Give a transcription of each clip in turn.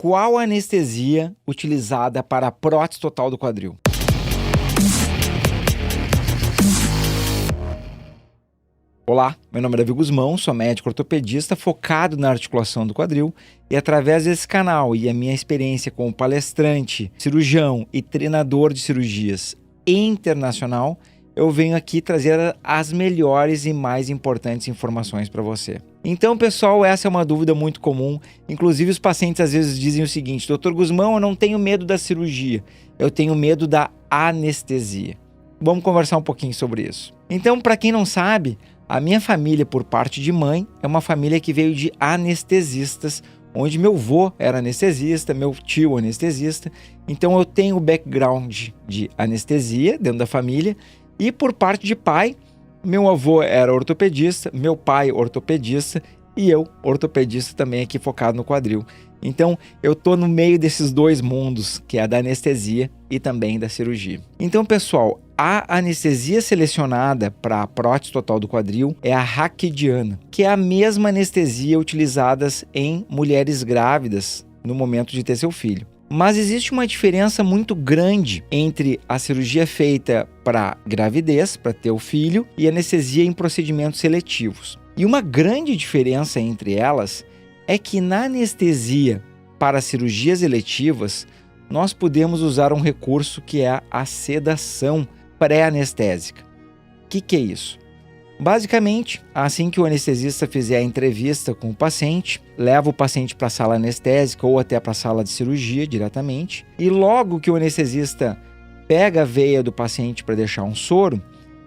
Qual a anestesia utilizada para a prótese total do quadril? Olá, meu nome é Davi Guzmão, sou médico ortopedista focado na articulação do quadril e através desse canal e a minha experiência como palestrante, cirurgião e treinador de cirurgias internacional, eu venho aqui trazer as melhores e mais importantes informações para você. Então, pessoal, essa é uma dúvida muito comum. Inclusive, os pacientes às vezes dizem o seguinte: Dr. Guzmão, eu não tenho medo da cirurgia, eu tenho medo da anestesia. Vamos conversar um pouquinho sobre isso. Então, para quem não sabe, a minha família, por parte de mãe, é uma família que veio de anestesistas, onde meu avô era anestesista, meu tio anestesista. Então, eu tenho o background de anestesia dentro da família. E por parte de pai, meu avô era ortopedista, meu pai ortopedista e eu ortopedista também aqui focado no quadril. Então eu tô no meio desses dois mundos, que é a da anestesia e também da cirurgia. Então, pessoal, a anestesia selecionada para a prótese total do quadril é a raquidiana, que é a mesma anestesia utilizada em mulheres grávidas no momento de ter seu filho. Mas existe uma diferença muito grande entre a cirurgia feita para gravidez, para ter o filho, e anestesia em procedimentos seletivos. E uma grande diferença entre elas é que na anestesia para cirurgias eletivas, nós podemos usar um recurso que é a sedação pré-anestésica. O que é isso? Basicamente, assim que o anestesista fizer a entrevista com o paciente, leva o paciente para a sala anestésica ou até para a sala de cirurgia diretamente, e logo que o anestesista pega a veia do paciente para deixar um soro,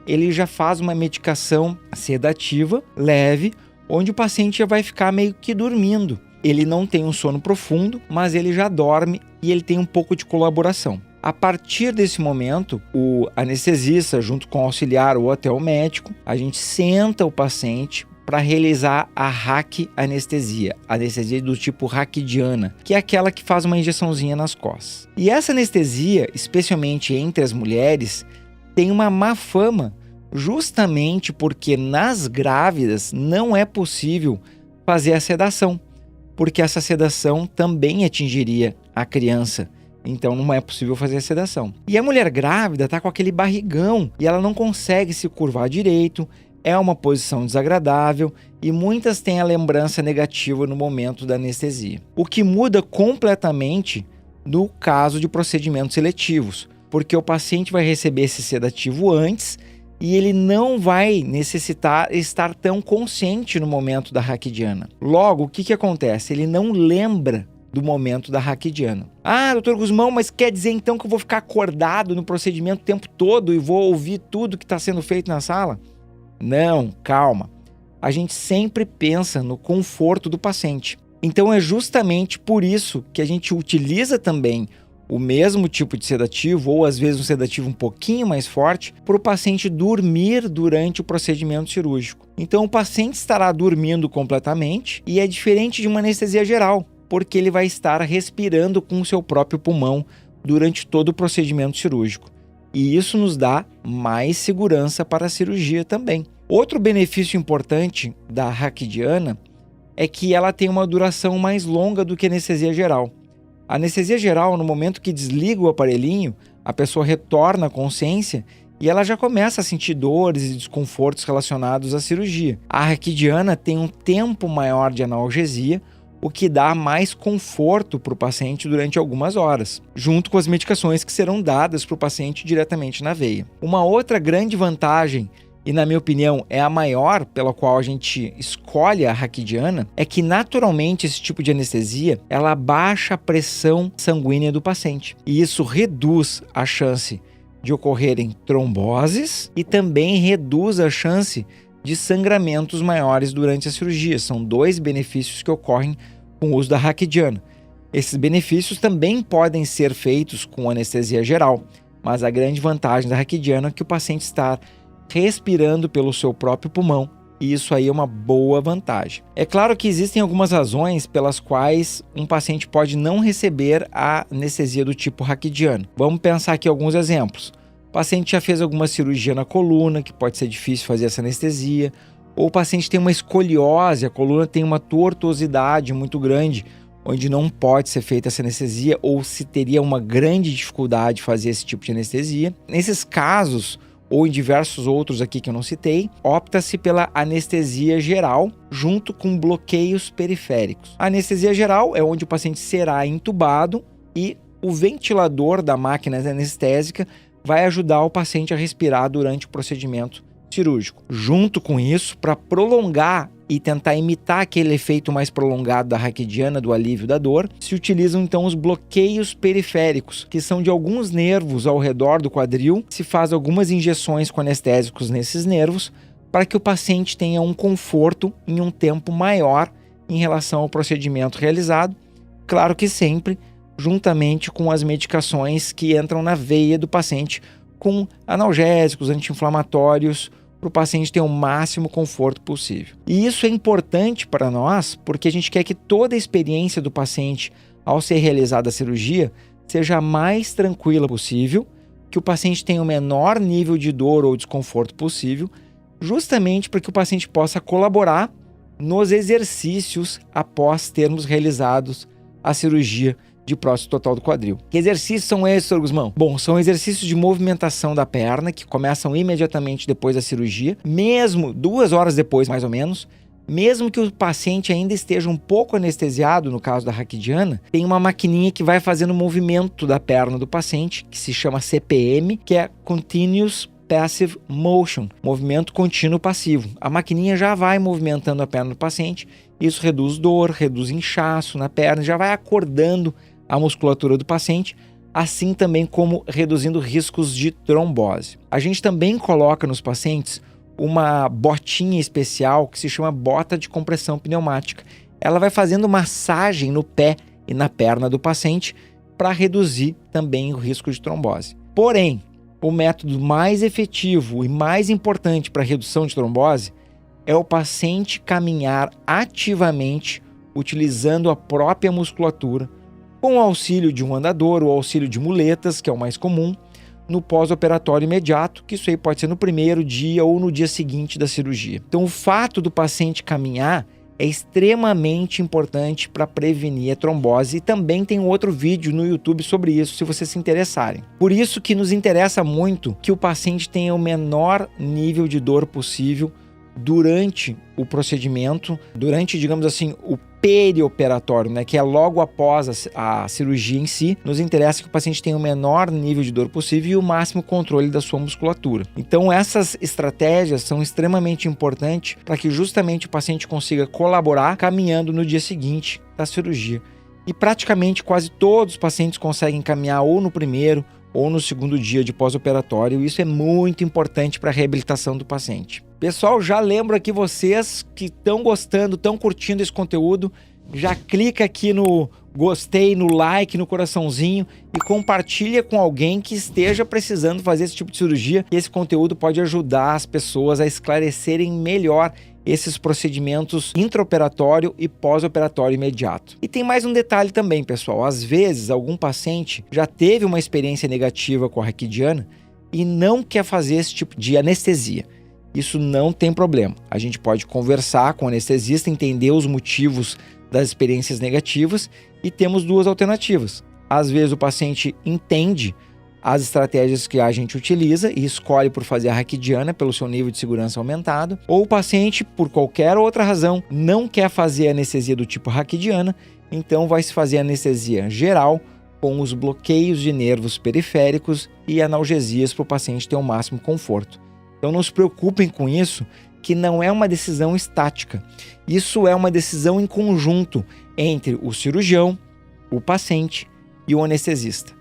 ele já faz uma medicação sedativa leve, onde o paciente já vai ficar meio que dormindo. Ele não tem um sono profundo, mas ele já dorme e ele tem um pouco de colaboração. A partir desse momento, o anestesista, junto com o auxiliar ou até o médico, a gente senta o paciente para realizar a raquianestesia, anestesia do tipo raquidiana, que é aquela que faz uma injeçãozinha nas costas. E essa anestesia, especialmente entre as mulheres, tem uma má fama, justamente porque nas grávidas não é possível fazer a sedação, porque essa sedação também atingiria a criança. Então não é possível fazer a sedação. E a mulher grávida está com aquele barrigão e ela não consegue se curvar direito, é uma posição desagradável e muitas têm a lembrança negativa no momento da anestesia. O que muda completamente no caso de procedimentos seletivos, porque o paciente vai receber esse sedativo antes e ele não vai necessitar estar tão consciente no momento da raquidiana. Logo, o que acontece? Ele não lembra do momento da raquidiana. Ah, doutor Guzmão, mas quer dizer então que eu vou ficar acordado no procedimento o tempo todo e vou ouvir tudo que está sendo feito na sala? Não, calma. A gente sempre pensa no conforto do paciente. Então é justamente por isso que a gente utiliza também o mesmo tipo de sedativo ou às vezes um sedativo um pouquinho mais forte para o paciente dormir durante o procedimento cirúrgico. Então o paciente estará dormindo completamente e é diferente de uma anestesia geral, porque ele vai estar respirando com o seu próprio pulmão durante todo o procedimento cirúrgico. E isso nos dá mais segurança para a cirurgia também. Outro benefício importante da raquidiana é que ela tem uma duração mais longa do que a anestesia geral. A anestesia geral, no momento que desliga o aparelhinho, a pessoa retorna à consciência e ela já começa a sentir dores e desconfortos relacionados à cirurgia. A raquidiana tem um tempo maior de analgesia, o que dá mais conforto para o paciente durante algumas horas, junto com as medicações que serão dadas para o paciente diretamente na veia. Uma outra grande vantagem, e na minha opinião é a maior pela qual a gente escolhe a raquidiana, é que naturalmente esse tipo de anestesia, ela baixa a pressão sanguínea do paciente. E isso reduz a chance de ocorrerem tromboses e também reduz a chance de sangramentos maiores durante a cirurgia. São dois benefícios que ocorrem com o uso da raquidiana. Esses benefícios também podem ser feitos com anestesia geral, mas a grande vantagem da raquidiana é que o paciente está respirando pelo seu próprio pulmão, e isso aí é uma boa vantagem. É claro que existem algumas razões pelas quais um paciente pode não receber a anestesia do tipo raquidiano. Vamos pensar aqui alguns exemplos. O paciente já fez alguma cirurgia na coluna, que pode ser difícil fazer essa anestesia, ou o paciente tem uma escoliose, a coluna tem uma tortuosidade muito grande, onde não pode ser feita essa anestesia ou se teria uma grande dificuldade de fazer esse tipo de anestesia. Nesses casos, ou em diversos outros aqui que eu não citei, opta-se pela anestesia geral junto com bloqueios periféricos. A anestesia geral é onde o paciente será entubado e o ventilador da máquina anestésica vai ajudar o paciente a respirar durante o procedimento cirúrgico. Junto com isso, para prolongar e tentar imitar aquele efeito mais prolongado da raquidiana, do alívio da dor, se utilizam então os bloqueios periféricos, que são de alguns nervos ao redor do quadril. Se faz algumas injeções com anestésicos nesses nervos para que o paciente tenha um conforto em um tempo maior em relação ao procedimento realizado, claro que sempre juntamente com as medicações que entram na veia do paciente, com analgésicos, anti-inflamatórios, para o paciente ter o máximo conforto possível. E isso é importante para nós, porque a gente quer que toda a experiência do paciente ao ser realizada a cirurgia seja a mais tranquila possível, que o paciente tenha o menor nível de dor ou desconforto possível, justamente para que o paciente possa colaborar nos exercícios após termos realizados a cirurgia de prótese total do quadril. Que exercícios são esses, Sr. Guzmão? Bom, são exercícios de movimentação da perna que começam imediatamente depois da cirurgia, mesmo 2 horas depois, mais ou menos, mesmo que o paciente ainda esteja um pouco anestesiado, no caso da raquidiana, tem uma maquininha que vai fazendo o movimento da perna do paciente, que se chama CPM, que é Continuous Passive Motion, movimento contínuo passivo. A maquininha já vai movimentando a perna do paciente, isso reduz dor, reduz inchaço na perna, já vai acordando a musculatura do paciente, assim também como reduzindo riscos de trombose. A gente também coloca nos pacientes uma botinha especial que se chama bota de compressão pneumática. Ela vai fazendo massagem no pé e na perna do paciente para reduzir também o risco de trombose. Porém, o método mais efetivo e mais importante para a redução de trombose é o paciente caminhar ativamente utilizando a própria musculatura, com o auxílio de um andador ou auxílio de muletas, que é o mais comum, no pós-operatório imediato, que isso aí pode ser no primeiro dia ou no dia seguinte da cirurgia. Então, o fato do paciente caminhar é extremamente importante para prevenir a trombose, e também tem um outro vídeo no YouTube sobre isso, se vocês se interessarem. Por isso que nos interessa muito que o paciente tenha o menor nível de dor possível durante o procedimento, durante, digamos assim, o perioperatório, né, que é logo após a cirurgia em si. Nos interessa que o paciente tenha o menor nível de dor possível e o máximo controle da sua musculatura. Então, essas estratégias são extremamente importantes para que justamente o paciente consiga colaborar caminhando no dia seguinte da cirurgia. E praticamente quase todos os pacientes conseguem caminhar ou no primeiro ou no segundo dia de pós-operatório. Isso é muito importante para a reabilitação do paciente. Pessoal, já lembro aqui vocês que estão gostando, estão curtindo esse conteúdo, já clica aqui no gostei, no like, no coraçãozinho e compartilha com alguém que esteja precisando fazer esse tipo de cirurgia. Esse conteúdo pode ajudar as pessoas a esclarecerem melhor esses procedimentos intraoperatório e pós-operatório imediato. E tem mais um detalhe também, pessoal. Às vezes, algum paciente já teve uma experiência negativa com a raquidiana e não quer fazer esse tipo de anestesia. Isso não tem problema. A gente pode conversar com o anestesista, entender os motivos das experiências negativas e temos 2 alternativas. Às vezes o paciente entende as estratégias que a gente utiliza e escolhe por fazer a raquidiana pelo seu nível de segurança aumentado, ou o paciente, por qualquer outra razão, não quer fazer a anestesia do tipo raquidiana, então vai se fazer a anestesia geral com os bloqueios de nervos periféricos e analgesias para o paciente ter o máximo conforto. Então não se preocupem com isso, que não é uma decisão estática. Isso é uma decisão em conjunto entre o cirurgião, o paciente e o anestesista.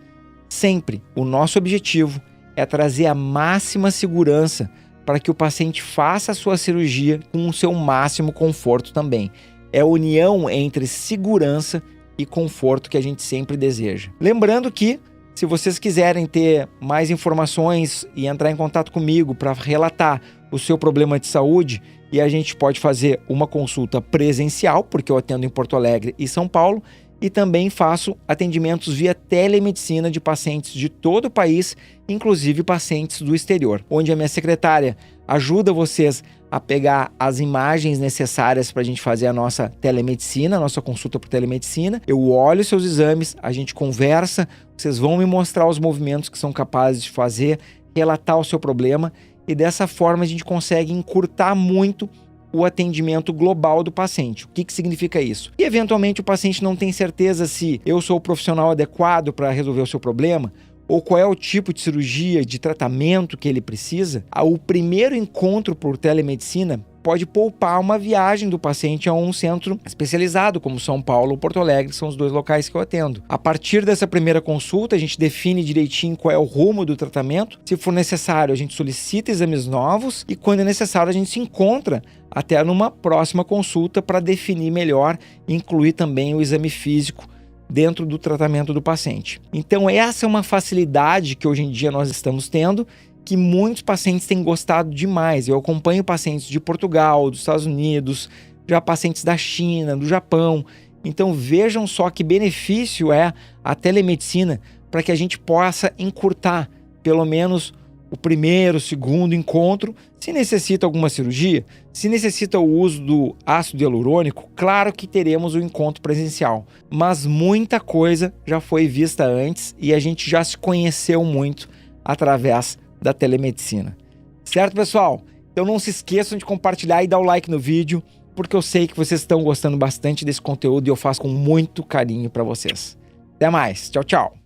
Sempre o nosso objetivo é trazer a máxima segurança para que o paciente faça a sua cirurgia com o seu máximo conforto também. É a união entre segurança e conforto que a gente sempre deseja. Lembrando que, se vocês quiserem ter mais informações e entrar em contato comigo para relatar o seu problema de saúde, e a gente pode fazer uma consulta presencial, porque eu atendo em Porto Alegre e São Paulo, e também faço atendimentos via telemedicina de pacientes de todo o país, inclusive pacientes do exterior, onde a minha secretária ajuda vocês a pegar as imagens necessárias para a gente fazer a nossa telemedicina, a nossa consulta por telemedicina. Eu olho seus exames, a gente conversa, vocês vão me mostrar os movimentos que são capazes de fazer, relatar o seu problema, e dessa forma a gente consegue encurtar muito o atendimento global do paciente. O que significa isso? E eventualmente o paciente não tem certeza se eu sou o profissional adequado para resolver o seu problema, ou qual é o tipo de cirurgia, de tratamento que ele precisa. O primeiro encontro por telemedicina pode poupar uma viagem do paciente a um centro especializado, como São Paulo ou Porto Alegre, que são os 2 locais que eu atendo. A partir dessa primeira consulta, a gente define direitinho qual é o rumo do tratamento. Se for necessário, a gente solicita exames novos e, quando é necessário, a gente se encontra até numa próxima consulta para definir melhor e incluir também o exame físico dentro do tratamento do paciente. Então, essa é uma facilidade que hoje em dia nós estamos tendo, que muitos pacientes têm gostado demais. Eu acompanho pacientes de Portugal, dos Estados Unidos, já pacientes da China, do Japão. Então vejam só que benefício é a telemedicina para que a gente possa encurtar pelo menos o primeiro, segundo encontro. Se necessita alguma cirurgia, se necessita o uso do ácido hialurônico, claro que teremos o encontro presencial. Mas muita coisa já foi vista antes e a gente já se conheceu muito através da telemedicina. Certo, pessoal? Então não se esqueçam de compartilhar e dar o like no vídeo, porque eu sei que vocês estão gostando bastante desse conteúdo e eu faço com muito carinho para vocês. Até mais. Tchau, tchau.